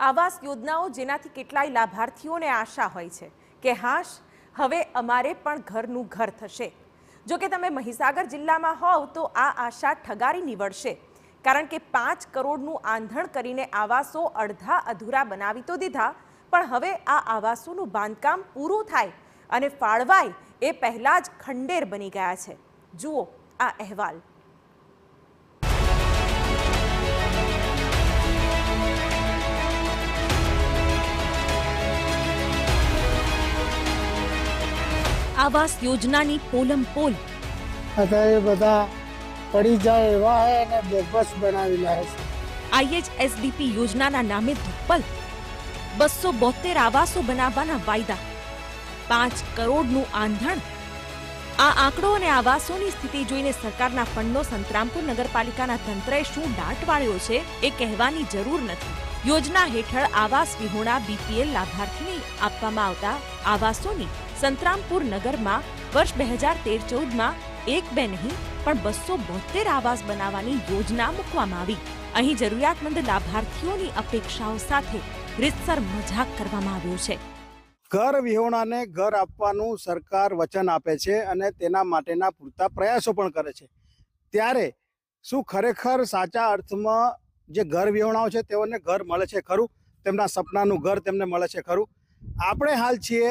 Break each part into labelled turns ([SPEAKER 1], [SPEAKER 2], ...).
[SPEAKER 1] આવાસ યોજનાઓ જેનાથી કેટલાય લાભાર્થીઓને આશા હોય છે કે હાશ હવે અમારે પણ ઘરનું ઘર થશે। જો કે તમે મહીસાગર જિલ્લામાં હોવ તો આ આશા ઠગારી નીવડશે, કારણ કે 5 કરોડનું આંધણ કરીને આવાસો અડધા અધૂરા બનાવી તો દીધા, પણ હવે આ આવાસોનું બાંધકામ પૂરું થાય અને ફાળવાય એ પહેલાં જ ખંડેર બની ગયા છે। જુઓ આ અહેવાલ। आवास योजनानी पोलम पोल
[SPEAKER 2] बता पड़ी जाए एवा है ने बेबस बनावेला है।
[SPEAKER 1] IHSDP योजनाना नामे धुप्पल 272 आवासो बनाववाना वायदा, 5 करोड़નું આંધણ। આ આંકડો અને આવાસોની સ્થિતિ જોઈને સરકારના ફંડનો સંતરામપુર નગરપાલિકાના તંત્રએ શું દાટ વાળ્યો છે એ કહેવાની જરૂર નથી। યોજના હેઠળ આવાસ વિહોણા BPL લાભાર્થીને આપવામાં આવતા આવાસોની સંતરામપુર નગરમાં વર્ષ 2013-14માં 1-2 નહીં પણ 272 આવાસ બનાવવાની યોજના મૂકવામાં આવી। અહીં જરૂરિયાતમંદ લાભાર્થીઓની અપેક્ષાઓ સાથે રીતસર મજાક કરવામાં આવ્યો છે।
[SPEAKER 2] ઘર વિહોણાને ઘર આપવાનું સરકાર વચન આપે છે અને તેના માટેના પૂરતા પ્રયાસો પણ કરે છે, ત્યારે શું ખરેખર સાચા અર્થમાં જે ઘર વિહોણાઓ છે તેઓને ઘર મળે છે ખરું? તેમના સપનાનું ઘર તેમને મળે છે ખરું? આપણે હાલ છીએ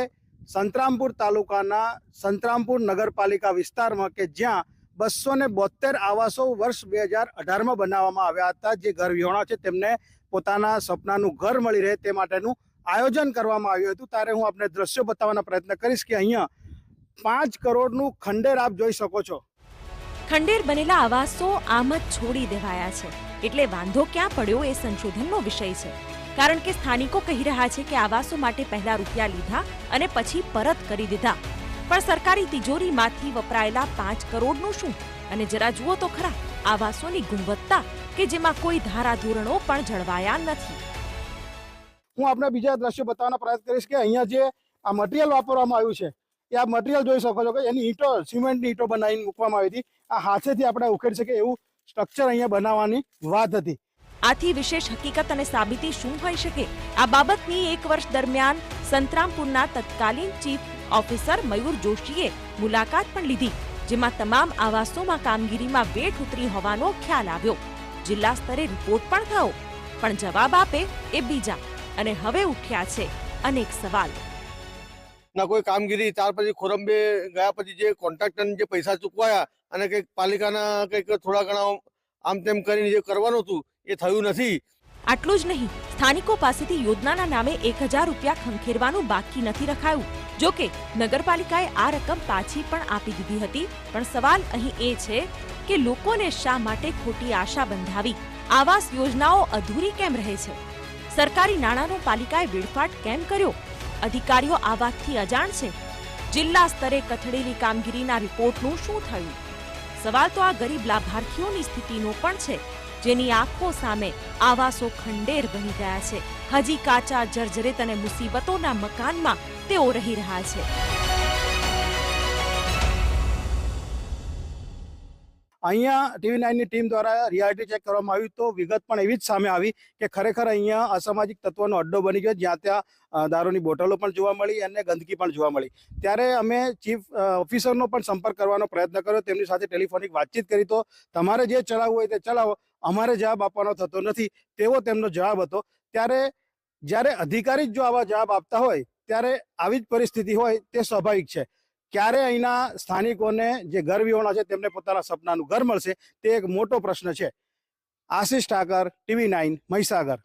[SPEAKER 2] સંતરામપુર તાલુકાના સંતરામપુર નગરપાલિકા વિસ્તારમાં કે જ્યાં 272 આવાસો વર્ષ 2018માં બનાવવામાં આવ્યા હતા। જે ઘર વિહોણા છે તેમને પોતાના સપનાનું ઘર મળી રહે તે માટેનું આયોજન કરવામાં આવ્યું હતું। ત્યારે હું આપને દ્રશ્યો બતાવવાનો પ્રયત્ન કરીશ કે અહીંયા 5 કરોડનું ખંડેર આપ જોઈ શકો છો।
[SPEAKER 1] ખંડેર બનેલા આવાસો આમ જ છોડી દેવાયા છે, એટલે વાંધો ક્યાં પડ્યો એ સંશોધનનો વિષય છે। કારણ કે સ્થાનિકો કહી રહ્યા છે કે આવાસો માટે પહેલા રૂપિયા લીધા અને પછી પરત કરી દીધા, પણ સરકારી તિજોરીમાંથી વપરાયેલા 5 કરોડનું શું? અને જરા જુઓ તો ખરા આવાસોની ગુણવત્તા કે જેમાં કોઈ ધારાધોરણો પણ જળવાયા નથી।
[SPEAKER 2] હું આપને બીજા દ્રશ્યો બતાવવાનો પ્રયાસ કરીશ કે અહીંયા જે આ મટીરિયલ વાપરવામાં આવ્યું છે એ આ મટીરિયલ જોઈ શકો છો કે એની ઈંટો સિમેન્ટની ઈંટો બનાવીને મૂકવામાં આવી હતી। આ હાથેથી આપણે ઉખેડી શકીએ એવું સ્ટ્રક્ચર અહીંયા બનાવવાની વાત હતી।
[SPEAKER 1] આથી વિશેષ હકીકત અને સાબિતી શું હોઈ શકે? આ બાબતની 1 વર્ષ દરમિયાન સંતરામપુરના તત્કાલીન ચીફ ઓફિસર મયુર જોશીએ મુલાકાત પણ લીધી, જેમાં તમામ આવાસોમાં કામગીરીમાં વેઠ ઉતરી હોવાનો ખ્યાલ આવ્યો। જિલ્લા સ્તરે રિપોર્ટ પણ થયો, પણ જવાબ આપે એ બીજા, અને હવે ઉઠ્યા છે અનેક સવાલ।
[SPEAKER 3] ના કોઈ કામગીરી, ત્યાર પછી ખોરંબે ગયા પછી જે કોન્ટ્રાક્ટરને જે પૈસા ચૂકવાયા અને કંઈક પાલિકાના કંઈક થોડા ઘણા આમ તેમ કરીને જે કરવાનું હતું એ થયું નથી।
[SPEAKER 1] આટલું જ નહીં, સ્થાનિકો પાસેથી યોજનાના નામે 1000 રૂપિયા ખંખેરવાનું બાકી નથી રખાયું। જો કે નગરપાલિકાએ આ રકમ પાછી પણ આપી દીધી હતી, પણ સવાલ અહીં એ છે કે લોકોને શા માટે ખોટી આશા બંધાવી? આવાસ યોજનાઓ અધૂરી કેમ રહે છે? સરકારી નાણાંનો પાલિકાએ વેડફાટ કેમ કર્યો? અધિકારીઓ આ વાતથી અજાણ છે? જિલ્લા સ્તરે કથળેલી કામગીરીના રિપોર્ટનું શું થયું? સવાલ તો આ ગરીબ લાભાર્થીઓની સ્થિતિનો પણ છે, જેની આંખો સામે આવાસો ખંડેર બની ગયા છે। હજી કાચા, જર્જરિત અને મુસીબતોના મકાનમાં તેઓ રહી રહ્યા છે।
[SPEAKER 2] અહીંયા TV9ની ટીમ દ્વારા રિયાલિટી ચેક કરવામાં આવ્યું તો વિગત પણ એવી જ સામે આવી કે ખરેખર અહીંયા અસામાજિક તત્વોનો અડ્ડો બની ગયો, જ્યાં ત્યાં દારૂની બોટલો પણ જોવા મળી અને ગંદકી પણ જોવા મળી। ત્યારે અમે ચીફ ઓફિસરનો પણ સંપર્ક કરવાનો પ્રયત્ન કર્યો, તેમની સાથે ટેલિફોનિક વાતચીત કરી તો તમારે જે ચલાવવું હોય તે ચલાવો, અમારે જવાબ આપવાનો થતો નથી તેવો તેમનો જવાબ હતો। ત્યારે જ્યારે અધિકારી જ જો આવા જવાબ આપતા હોય ત્યારે આવી જ પરિસ્થિતિ હોય તે સ્વાભાવિક છે। ક્યારે અહીંના સ્થાનિકોને જે ઘર વિહોણા છે તેમને પોતાના સપનાનું ઘર મળશે તે એક મોટો પ્રશ્ન છે। આશિષ ઠાકર, TV9 મહીસાગર।